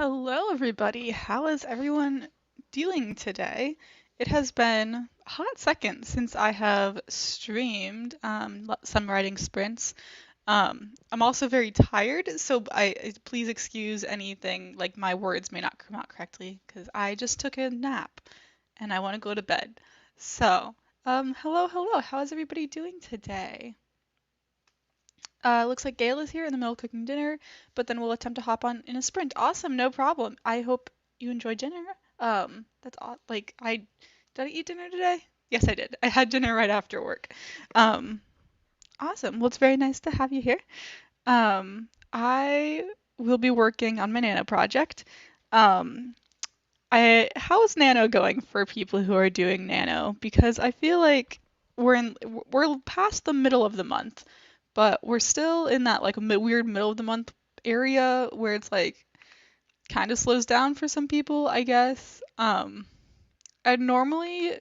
Hello, everybody. How is everyone doing today? It has been a hot second since I have streamed some writing sprints. I'm also very tired, so please excuse anything like my words may not come out correctly because I just took a nap and I want to go to bed. So, hello. How is everybody doing today? Looks like Gail is here in the middle of cooking dinner, but then we'll attempt to hop on in a sprint. Awesome, no problem. I hope you enjoyed dinner. That's odd. Did I eat dinner today? Yes, I did. I had dinner right after work. Um, awesome. Well, it's very nice to have you here. I will be working on my Nano project. Um, how is Nano going for people who are doing Nano? Because I feel like we're past the middle of the month, but we're still in that like weird middle of the month area where it's like kind of slows down for some people, I guess. I normally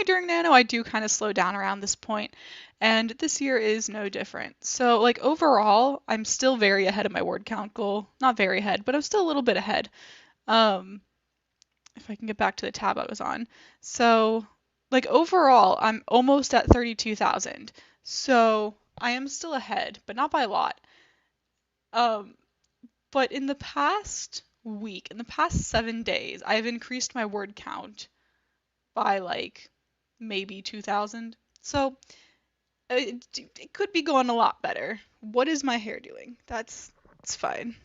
during Nano I do kind of slow down around this point, and this year is no different. So like overall, I'm still very ahead of my word count goal. Not very ahead, but I'm still a little bit ahead. Um, if I can get back to the tab I was on. So, like overall, I'm almost at 32,000. So, I am still ahead, but not by a lot. Um, but in the past week, in the past 7 days, I've increased my word count by like maybe 2,000. So, it could be going a lot better. What is my hair doing? It's fine.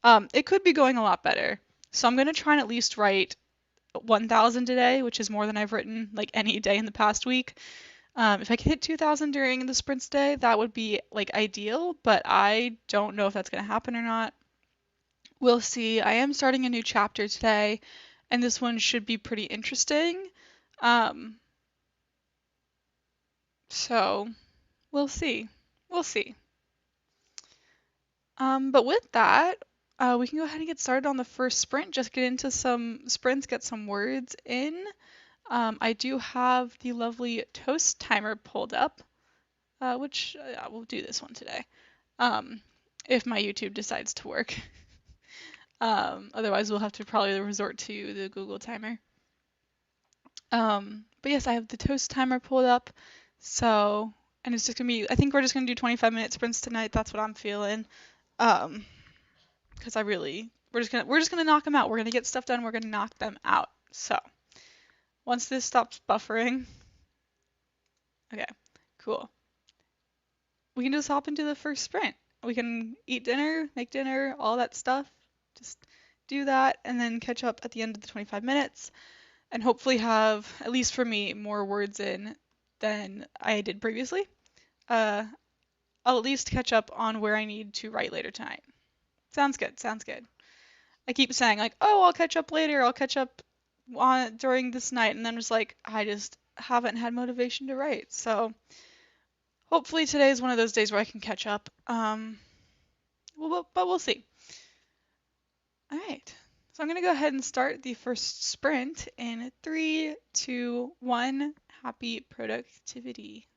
It could be going a lot better. So I'm gonna try and at least write 1,000 today, which is more than I've written like any day in the past week. If I could hit 2,000 during the sprints day, that would be like ideal, but I don't know if that's going to happen or not. We'll see. I am starting a new chapter today, and this one should be pretty interesting. Um, so we'll see. We'll see. But with that, we can go ahead and get started on the first sprint. Just get into some sprints, get some words in. I do have the lovely toast timer pulled up, which we'll do this one today, um, if my YouTube decides to work. Otherwise, we'll have to probably resort to the Google timer. But yes, I have the toast timer pulled up, so and it's just gonna be. I think we're just gonna do 25-minute sprints tonight. That's what I'm feeling. Because we're just gonna knock them out. We're gonna get stuff done. We're gonna knock them out. So once this stops buffering, okay, cool. We can just hop into the first sprint. We can eat dinner, make dinner, all that stuff. Just do that and then catch up at the end of the 25 minutes and hopefully have, at least for me, more words in than I did previously. I'll at least catch up on where I need to write later tonight. Sounds good, sounds good. I keep saying like, oh, I'll catch up later, I'll catch up during this night, and then just like, I just haven't had motivation to write. So hopefully today is one of those days where I can catch up. But we'll see. All right. So I'm going to go ahead and start the first sprint in 3, 2, 1. Happy productivity.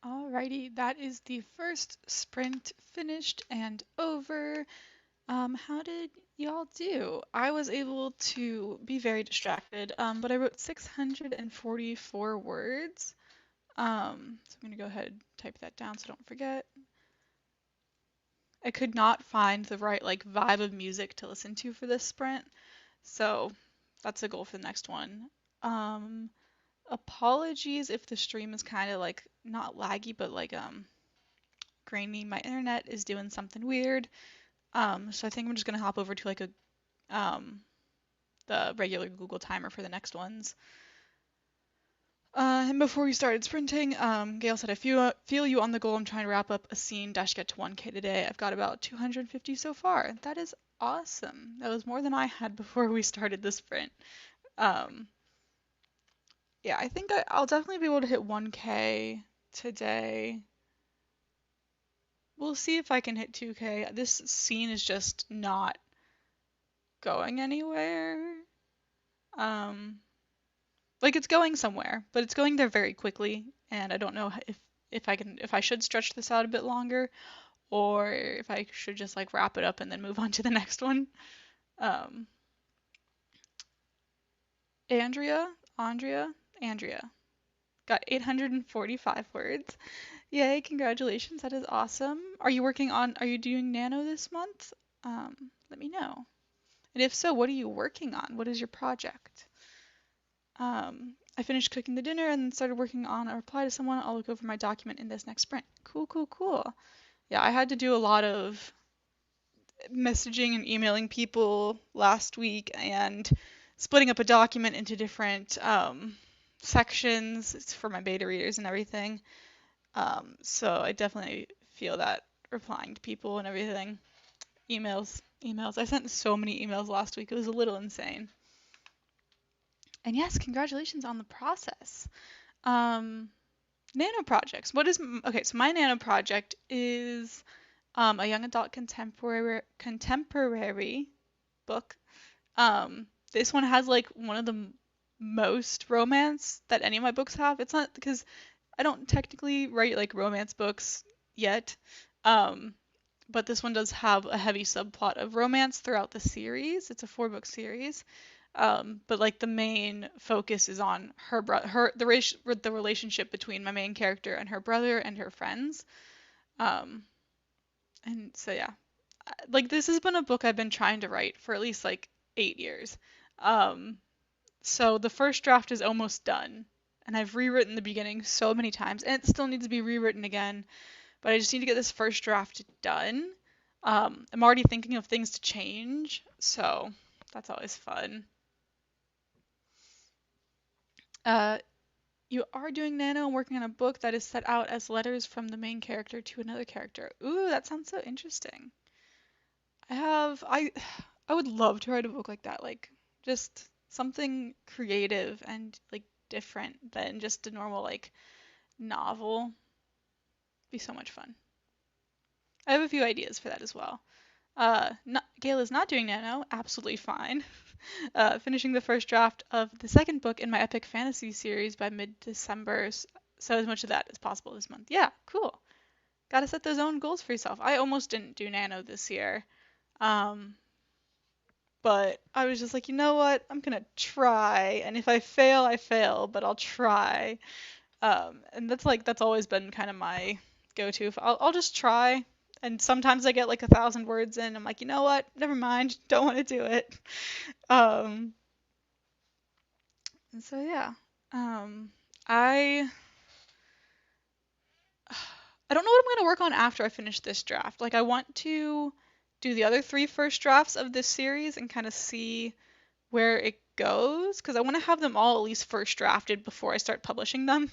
Alrighty, that is the first sprint finished and over. How did y'all do? I was able to be very distracted, but I wrote 644 words. So I'm gonna go ahead and type that down so I don't forget. I could not find the right like vibe of music to listen to for this sprint, so that's a goal for the next one. Um, Apologies if the stream is kind of like not laggy, but like grainy. My internet is doing something weird. So I think I'm just gonna hop over to like a the regular Google timer for the next ones. And before we started sprinting, Gail said, I feel you on the goal. I'm trying to wrap up a scene dash get to 1K today. I've got about 250 so far. That is awesome. That was more than I had before we started the sprint. Um, yeah, I think I'll definitely be able to hit 1K today. We'll see if I can hit 2K. This scene is just not going anywhere. Like it's going somewhere, but it's going there very quickly, and I don't know if I should stretch this out a bit longer, or if I should just like wrap it up and then move on to the next one. Um, Andrea got 845 words. Yay, congratulations, that is awesome. Are you doing Nano this month? Let me know. And if so, what are you working on? What is your project? I finished cooking the dinner and started working on a reply to someone. I'll look over my document in this next sprint. Cool, cool, cool. Yeah, I had to do a lot of messaging and emailing people last week and splitting up a document into different sections. It's for my beta readers and everything. So I definitely feel that replying to people and everything. Emails. I sent so many emails last week. It was a little insane. And yes, congratulations on the process. Nano Projects. Okay, so my Nano Project is a young adult contemporary book. This one has like one of the most romance that any of my books have. It's not because I don't technically write like romance books yet. But this one does have a heavy subplot of romance throughout the series. It's a 4-book series. But like the main focus is on the relationship between my main character and her brother and her friends. Um, and so yeah, like this has been a book I've been trying to write for at least like 8 years. Um, so the first draft is almost done, and I've rewritten the beginning so many times, and it still needs to be rewritten again. But I just need to get this first draft done. I'm already thinking of things to change, so that's always fun. Uh, You are doing Nano and working on a book that is set out as letters from the main character to another character. Ooh, that sounds so interesting. I would love to write a book like that, like just something creative and like different than just a normal like novel. Be so much fun. I have a few ideas for that as well. Gail is not doing Nano, absolutely fine. Finishing the first draft of the second book in my epic fantasy series by mid-December, so as much of that as possible this month. Yeah, cool. Gotta set those own goals for yourself. I almost didn't do Nano this year, but I was just like, you know what? I'm gonna try, and if I fail, I fail, but I'll try. And that's always been kind of my go-to. I'll just try, and sometimes I get like 1,000 words in. I'm like, you know what? Never mind. Don't want to do it. Um, and so yeah, I I don't know what I'm gonna work on after I finish this draft. Like I want to do the other 3 first drafts of this series and kind of see where it goes because I want to have them all at least first drafted before I start publishing them.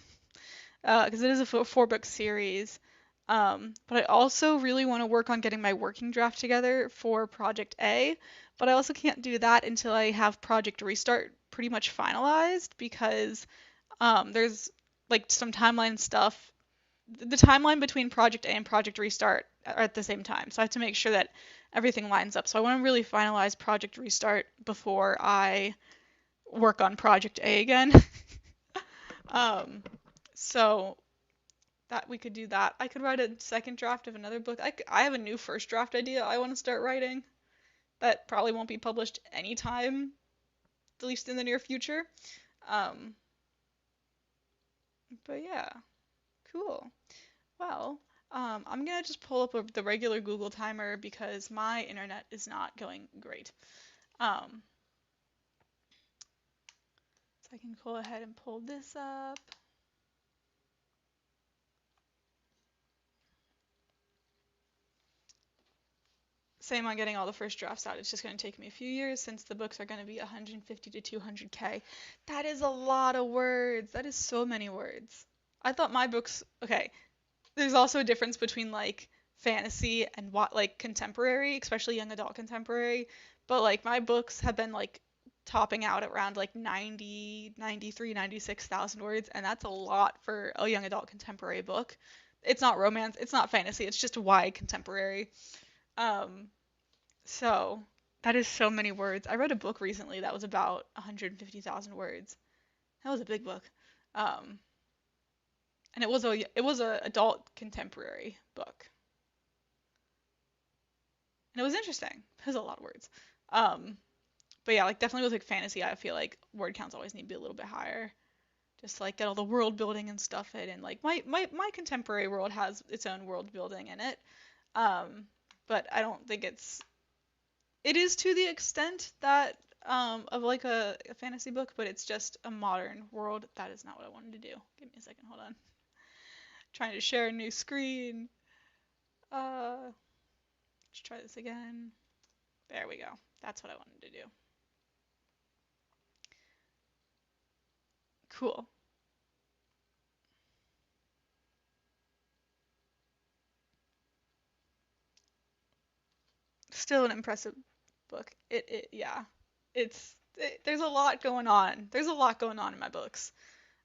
Because it is a 4-book series. But I also really want to work on getting my working draft together for Project A, but I also can't do that until I have Project Restart pretty much finalized because there's like some timeline stuff. The timeline between Project A and Project Restart are at the same time, so I have to make sure that everything lines up. So I want to really finalize Project Restart before I work on Project A again. um, so That we could do that. I could write a second draft of another book. I have a new first draft idea I want to start writing that probably won't be published anytime, at least in the near future. Um, but yeah, cool. Well, I'm gonna just pull up the regular Google timer because my internet is not going great. Um, so I can go ahead and pull this up. Same on getting all the first drafts out. It's just going to take me a few years since the books are going to be 150 to 200K. That is a lot of words. That is so many words. I thought my books, okay, there's also a difference between like fantasy and what like contemporary, especially young adult contemporary. But like my books have been like topping out at around like 90, 93, 96,000 words, and that's a lot for a young adult contemporary book. It's not romance, it's not fantasy, it's just wide contemporary. Um, so that is so many words. I read a book recently that was about 150,000 words. That was a big book. Um, and it was a adult contemporary book. And it was interesting. It was a lot of words. Um, but yeah, like definitely with like fantasy, I feel like word counts always need to be a little bit higher. Just to, like get all the world building and stuff in, and like my contemporary world has its own world building in it. Um, but I don't think it is to the extent that of like a fantasy book, but it's just a modern world. That is not what I wanted to do. Give me a second, hold on. Trying to share a new screen. Let's try this again. There we go. That's what I wanted to do. Cool. Still an impressive book. Yeah. There's a lot going on. There's a lot going on in my books.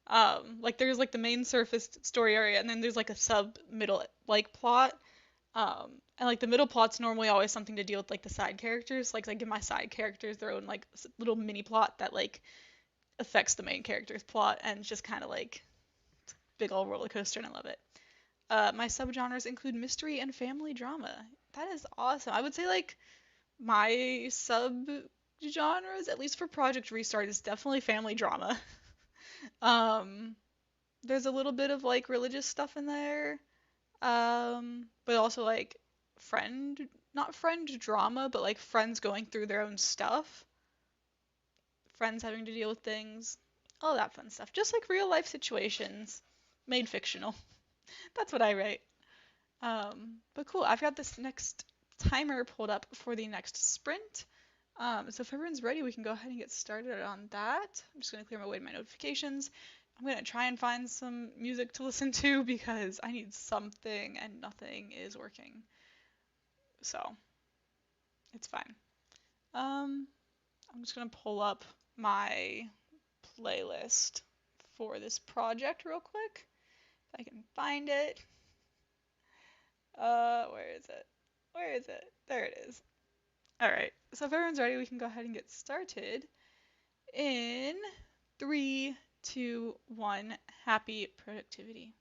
Like there's like the main surface story area, and then there's like a sub middle like plot. And like the middle plot's normally always something to deal with like the side characters. Like I give my side characters their own like little mini plot that like affects the main character's plot, and it's just kind of like big old roller coaster, and I love it. My subgenres include mystery and family drama. That is awesome. I would say like my subgenres, at least for Project Restart, is definitely family drama. Um, there's a little bit of like religious stuff in there. But also like friend, not friend drama, but like friends going through their own stuff, friends having to deal with things, all that fun stuff. Just like real life situations made fictional. That's what I write. But cool. I've got this next timer pulled up for the next sprint. So if everyone's ready, we can go ahead and get started on that. I'm just going to clear my way to my notifications. I'm going to try and find some music to listen to because I need something and nothing is working. So it's fine. Um, I'm just going to pull up my playlist for this project real quick. If I can find it. Where is it? Where is it? There it is. All right. So if everyone's ready, we can go ahead and get started in 3, 2, 1. Happy productivity.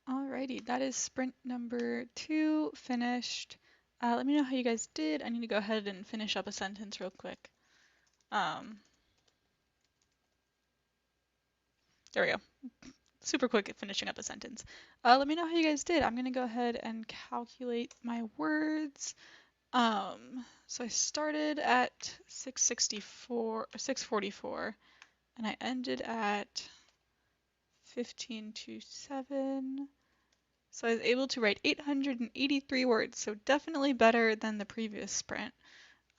Alrighty, that is sprint number 2 finished. Let me know how you guys did. I need to go ahead and finish up a sentence real quick. There we go. Super quick at finishing up a sentence. Let me know how you guys did. I'm gonna go ahead and calculate my words. So I started at 644, and I ended at 15 to 7. So I was able to write 883 words, so definitely better than the previous sprint.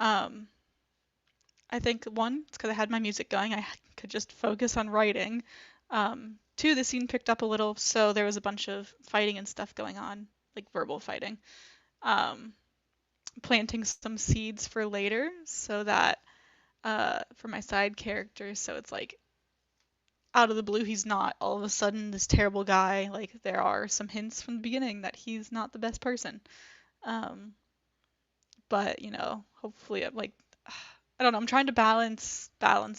I think one, it's because I had my music going. I could just focus on writing. Two, the scene picked up a little, so there was a bunch of fighting and stuff going on, like verbal fighting. Planting some seeds for later, so that for my side characters, so it's like out of the blue, he's not all of a sudden this terrible guy. Like there are some hints from the beginning that he's not the best person. But hopefully, like I don't know. I'm trying to balance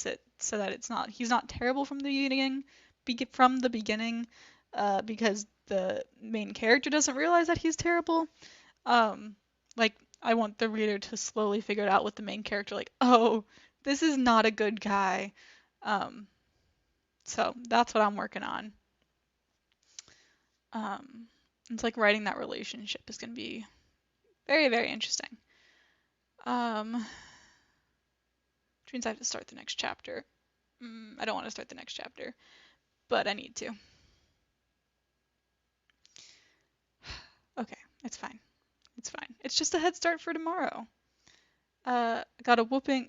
it so that he's not terrible from the beginning, because the main character doesn't realize that he's terrible. Like I want the reader to slowly figure it out with the main character, like, oh, this is not a good guy. So that's what I'm working on. It's like writing that relationship is going to be very, very interesting. Which means I have to start the next chapter. I don't want to start the next chapter, but I need to. Okay, it's fine. It's fine. It's just a head start for tomorrow. I got a whopping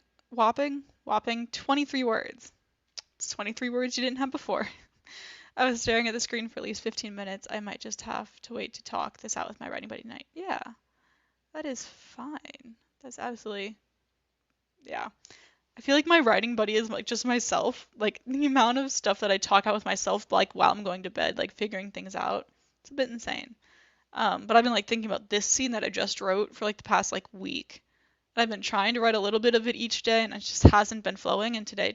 23 words. It's 23 words you didn't have before. I was staring at the screen for at least 15 minutes. I might just have to wait to talk this out with my writing buddy tonight. Yeah, that is fine. That's absolutely, yeah. I feel like my writing buddy is like just myself. Like the amount of stuff that I talk out with myself, like while I'm going to bed, like figuring things out. It's a bit insane. But I've been like thinking about this scene that I just wrote for like the past like week. I've been trying to write a little bit of it each day, and it just hasn't been flowing. And today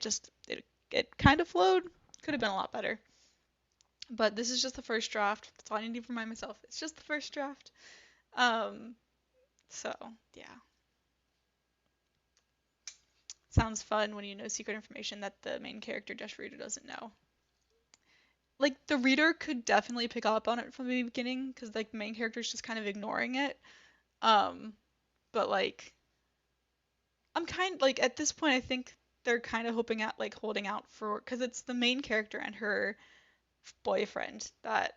it kind of flowed. Could have been a lot better. But this is just the first draft. That's all I need to remind myself. It's just the first draft. So yeah. Sounds fun when you know secret information that the main character Josh Reader doesn't know. Like the reader could definitely pick up on it from the beginning because like the main character is just kind of ignoring it. But like I'm kind like at this point I think they're kind of holding out for because it's the main character and her boyfriend that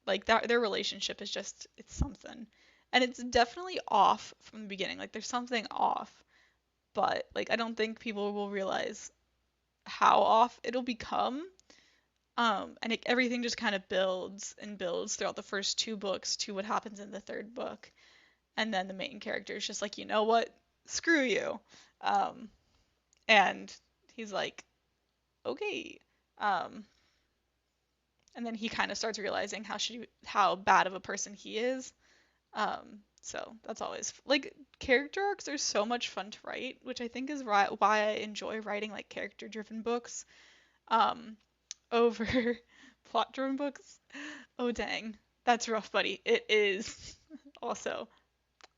like that their relationship is just it's something. And it's definitely off from the beginning. Like there's something off, but like I don't think people will realize how off it'll become. And everything just kind of builds and builds throughout the first 2 books to what happens in the 3rd book. And then the main character is just like, you know what? Screw you. And he's like, okay. And then he kind of starts realizing how bad of a person he is. So that's always like character arcs are so much fun to write, which I think is why I enjoy writing like character-driven books over plot-driven books. Oh dang, that's rough, buddy. It is. Also,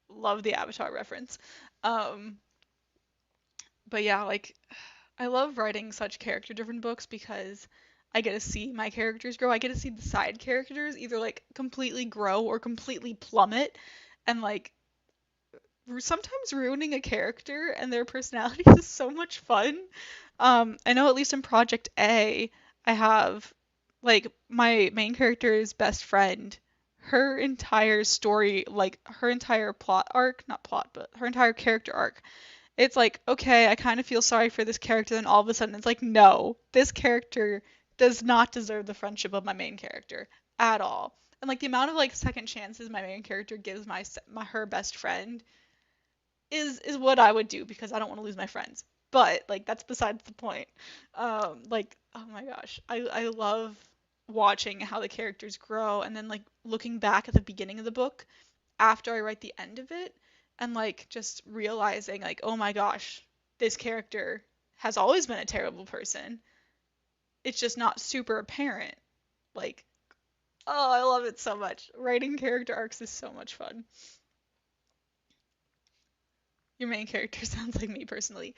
love the Avatar reference. But yeah, like I love writing such character-driven books because I get to see my characters grow. I get to see the side characters either like completely grow or completely plummet, and like sometimes ruining a character and their personality is so much fun. I know at least in Project A, I have like my main character's best friend, her entire story, like her entire plot arc, not plot, but her entire character arc. It's like, okay, I kind of feel sorry for this character, then all of a sudden it's like, no, this character does not deserve the friendship of my main character at all. And like the amount of like second chances my main character gives her best friend is what I would do because I don't want to lose my friends. But like that's besides the point. Like oh my gosh, I love watching how the characters grow and then like looking back at the beginning of the book after I write the end of it and like just realizing like oh my gosh, this character has always been a terrible person. It's just not super apparent. Like Oh, I love it so much. Writing character arcs is so much fun. Your main character sounds like me personally.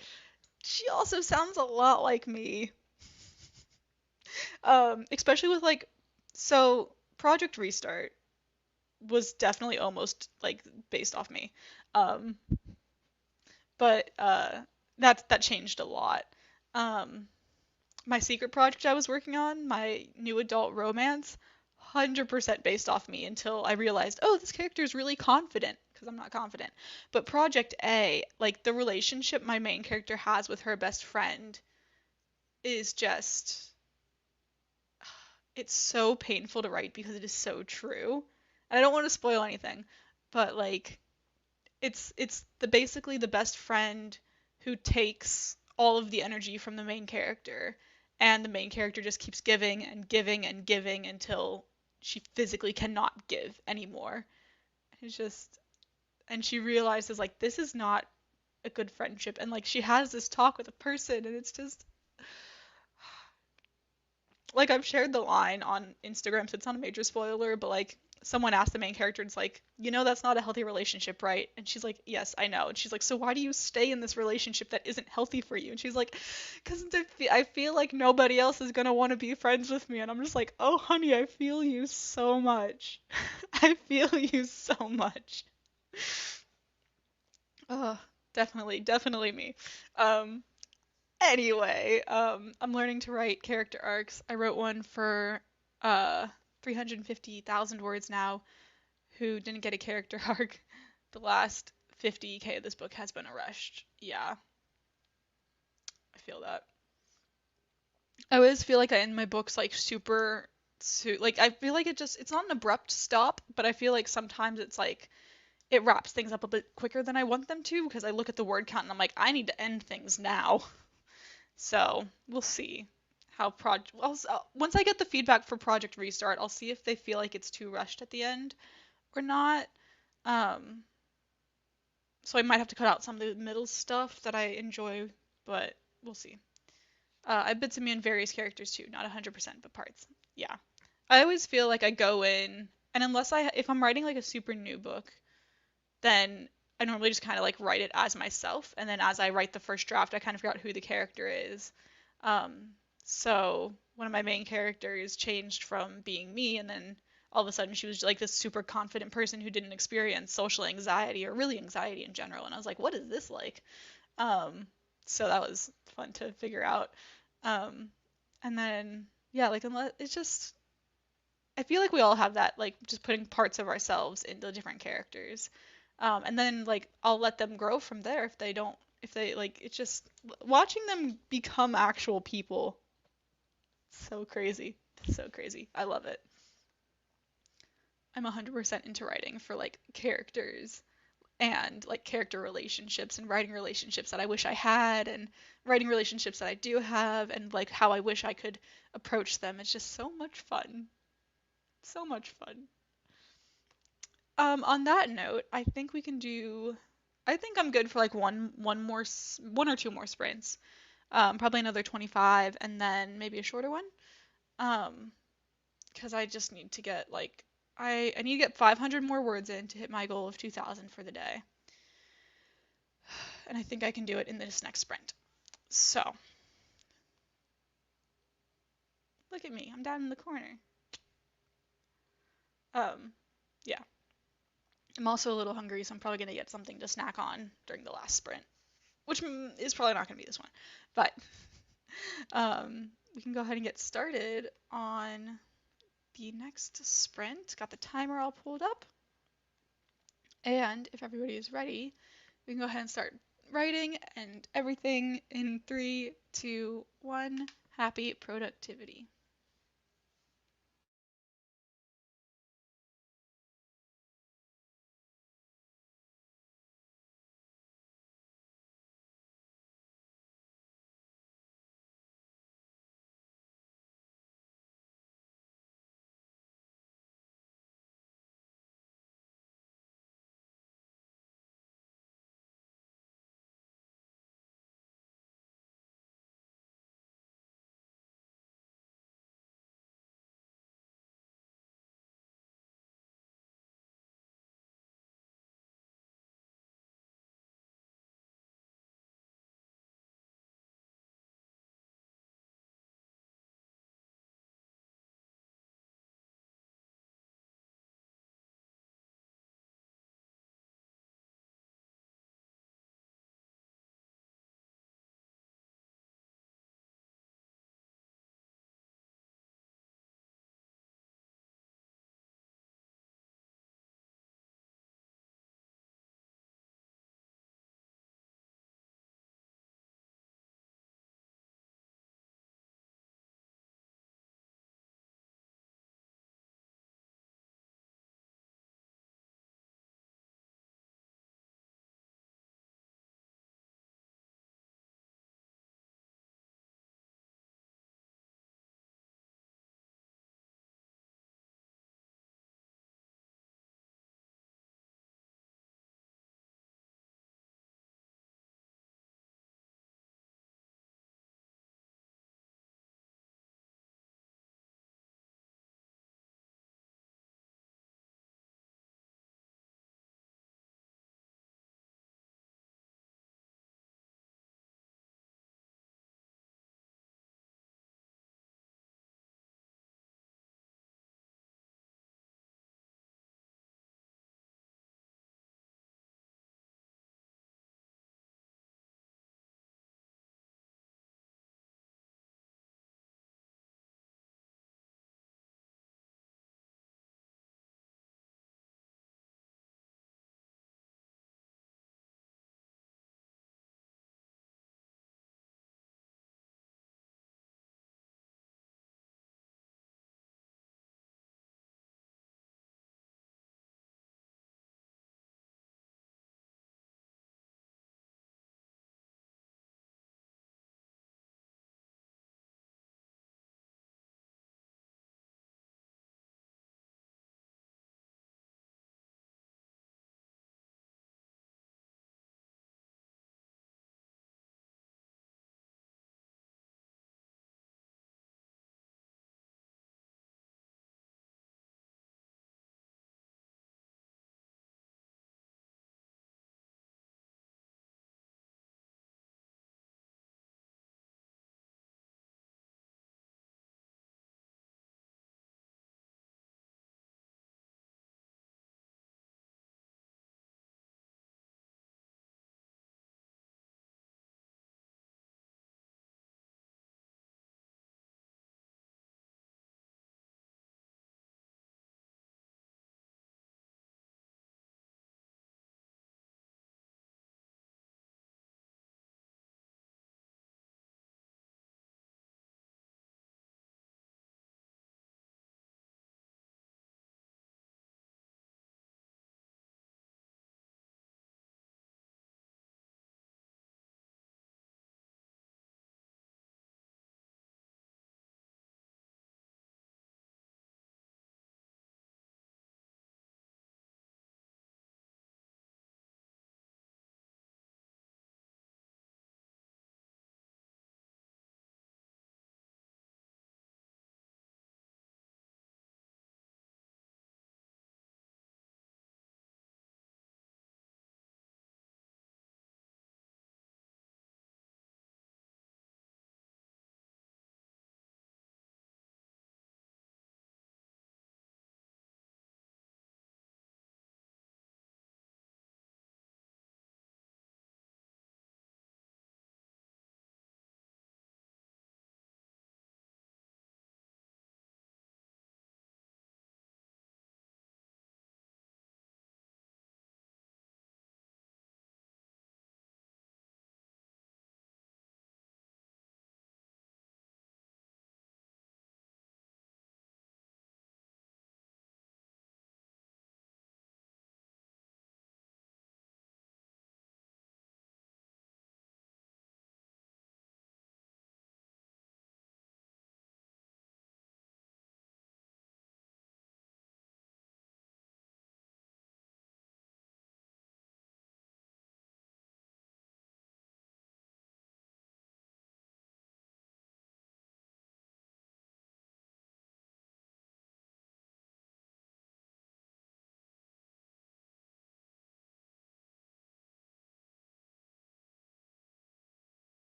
She also sounds a lot like me. Especially with like, so Project Restart was definitely almost like based off me. Um, but that changed a lot. Um, my secret project I was working on, my new adult romance, 100% based off me until I realized, oh, this character is really confident because I'm not confident. But Project A, like the relationship my main character has with her best friend is just, it's so painful to write because it is so true. And I don't want to spoil anything, but like it's the basically the best friend who takes all of the energy from the main character, and the main character just keeps giving and giving and giving until she physically cannot give anymore. It's just, and she realizes like this is not a good friendship, and like she has this talk with a person, and it's just like I've shared the line on Instagram, so it's not a major spoiler, but like someone asked the main character, it's like, you know, that's not a healthy relationship, right? And she's like, yes, I know. And she's like, so why do you stay in this relationship that isn't healthy for you? And she's like, because I feel like nobody else is gonna want to be friends with me. And I'm just like, oh, honey, I feel you so much. I feel you so much. Oh, definitely, definitely me. Um, Anyway, I'm learning to write character arcs. I wrote one for uh 350,000 words now who didn't get a character arc. The last 50k of this book has been a rush. Yeah, I feel that. I always feel like I end my books like like I feel like it's not an abrupt stop, but I feel like sometimes it's like it wraps things up a bit quicker than I want them to because I look at the word count and I'm like I need to end things now. So we'll see how project. Once I get the feedback for Project Restart, I'll see if they feel like it's too rushed at the end or not. Um, so I might have to cut out some of the middle stuff that I enjoy, but we'll see. I bits and me in various characters too, not 100%, but parts. Yeah, I always feel like I go in, and if I'm writing like a super new book, then I normally just kind of like write it as myself, and then as I write the first draft, I kind of figure out who the character is. Um, so one of my main characters changed from being me, and then all of a sudden she was like this super confident person who didn't experience social anxiety or really anxiety in general, and I was like, what is this like? Um, so that was fun to figure out. Um, and then yeah, like unless it's just I feel like we all have that, like just putting parts of ourselves into different characters. And then like I'll let them grow from there if they don't, if they like, it's just watching them become actual people. So crazy. So crazy. I love it. I'm 100% into writing for like characters and like character relationships and writing relationships that I wish I had and writing relationships that I do have and like how I wish I could approach them. It's just so much fun. So much fun. On that note, I think we can do. I think I'm good for like one or two more sprints. Probably another 25, and then maybe a shorter one. Um, because I just need to get like I need to get 500 more words in to hit my goal of 2,000 for the day, and I think I can do it in this next sprint. So look at me, I'm down in the corner. Um, yeah, I'm also a little hungry, so I'm probably gonna get something to snack on during the last sprint, which is probably not gonna be this one, but we can go ahead and get started on the next sprint. Got the timer all pulled up. And if everybody is ready, we can go ahead and start writing and everything in 3, 2, 1. Happy productivity.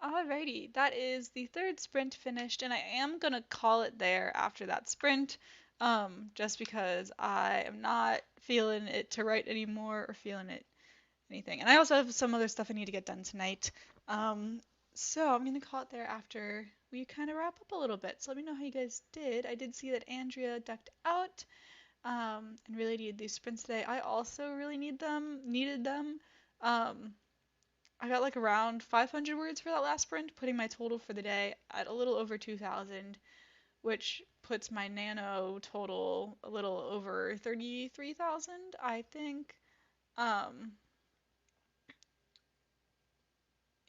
Alrighty, that is the third sprint finished, and I am gonna call it there after that sprint, just because I am not feeling it to write anymore or feeling it anything. And I also have some other stuff I need to get done tonight. Um, so I'm gonna call it there after we kind of wrap up a little bit. So let me know how you guys did. I did see that Andrea ducked out, and really needed these sprints today. I also really needed them. Um, I got like around 500 words for that last sprint, putting my total for the day at a little over 2,000, which puts my nano total a little over 33,000, I think. Um,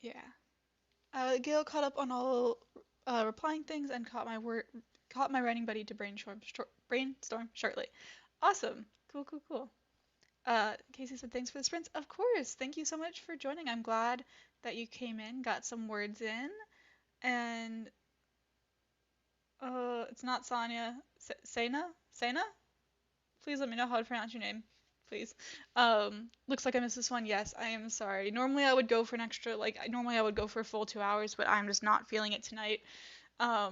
yeah. Gail caught up on all replying things and caught my writing buddy to brainstorm shortly. Awesome. Cool, cool, cool. Casey said thanks for the sprints. Of course. Thank you so much for joining. I'm glad that you came in, got some words in, and it's not Sonia. Sena? Sena? Please let me know how to pronounce your name. Please. Looks like I missed this one. Yes, I am sorry. Normally I would go for an extra, normally I would go for a full 2 hours, but I'm just not feeling it tonight. I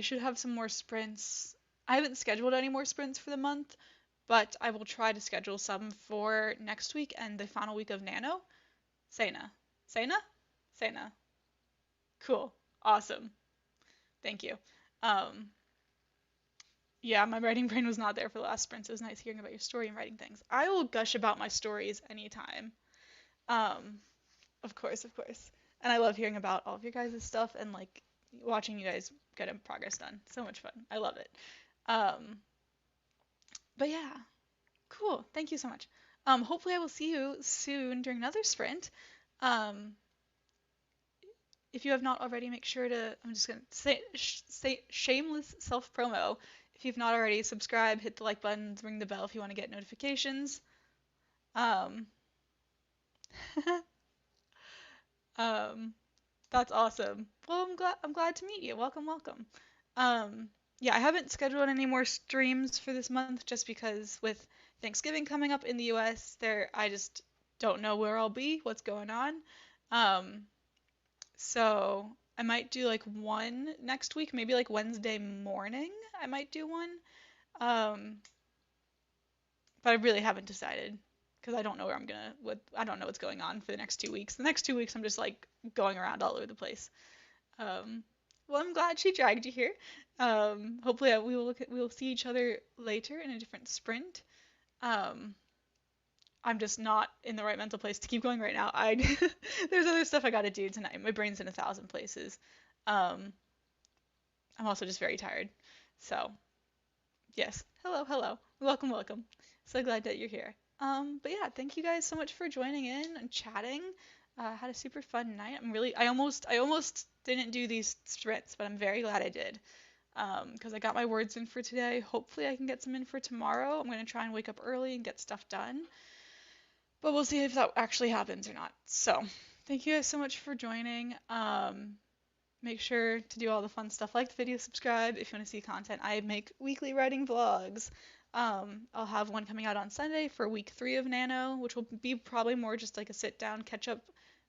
should have some more sprints. I haven't scheduled any more sprints for the month, but I will try to schedule some for next week and the final week of Nano. Sena. Sena? Sena. Cool. Awesome. Thank you. Um, yeah, my writing brain was not there for the last sprint, so it was nice hearing about your story and writing things. I will gush about my stories anytime. Um, of course, of course. And I love hearing about all of your guys' stuff and like watching you guys get a progress done. So much fun. I love it. Um, but yeah, cool. Thank you so much. Hopefully I will see you soon during another sprint. Um, if you have not already, make sure to, I'm just going to say shameless self-promo. If you've not already, subscribe, hit the like button, ring the bell if you want to get notifications. Um, um, that's awesome. Well, I'm glad to meet you. Welcome, welcome. Yeah, I haven't scheduled any more streams for this month just because with Thanksgiving coming up in the US, I just don't know where I'll be, what's going on. Um, so I might do like one next week, maybe like Wednesday morning. I might do one. Um, but I really haven't decided because I don't know I don't know what's going on for the next 2 weeks. The next 2 weeks I'm just like going around all over the place. Um, well, I'm glad she dragged you here. Hopefully we will see each other later in a different sprint. Um, I'm just not in the right mental place to keep going right now. There's other stuff I got to do tonight. My brain's in 1,000 places. Um, I'm also just very tired. So, yes. Hello, hello. Welcome, welcome. So glad that you're here. But yeah, thank you guys so much for joining in and chatting. Had a super fun night. I almost didn't do these sprints, but I'm very glad I did. Because I got my words in for today. Hopefully I can get some in for tomorrow. I'm going to try and wake up early and get stuff done. But we'll see if that actually happens or not. So, thank you guys so much for joining. Make sure to do all the fun stuff, like the video, subscribe if you want to see content. I make weekly writing vlogs. I'll have one coming out on Sunday for week 3 of Nano, which will be probably more just like a sit down catch up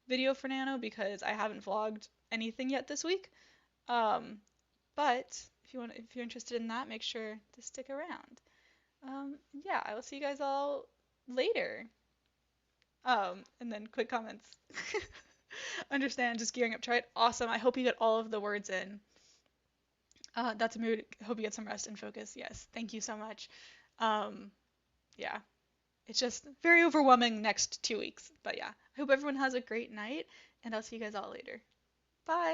video for Nano because I haven't vlogged anything yet this week. But if you're interested in that, make sure to stick around. Yeah, I will see you guys all later. And then quick comments. Understand, just gearing up, try it. Awesome. I hope you get all of the words in. That's a mood. Hope you get some rest and focus. Yes. Thank you so much. Yeah. It's just very overwhelming next 2 weeks. But yeah, I hope everyone has a great night, and I'll see you guys all later. Bye.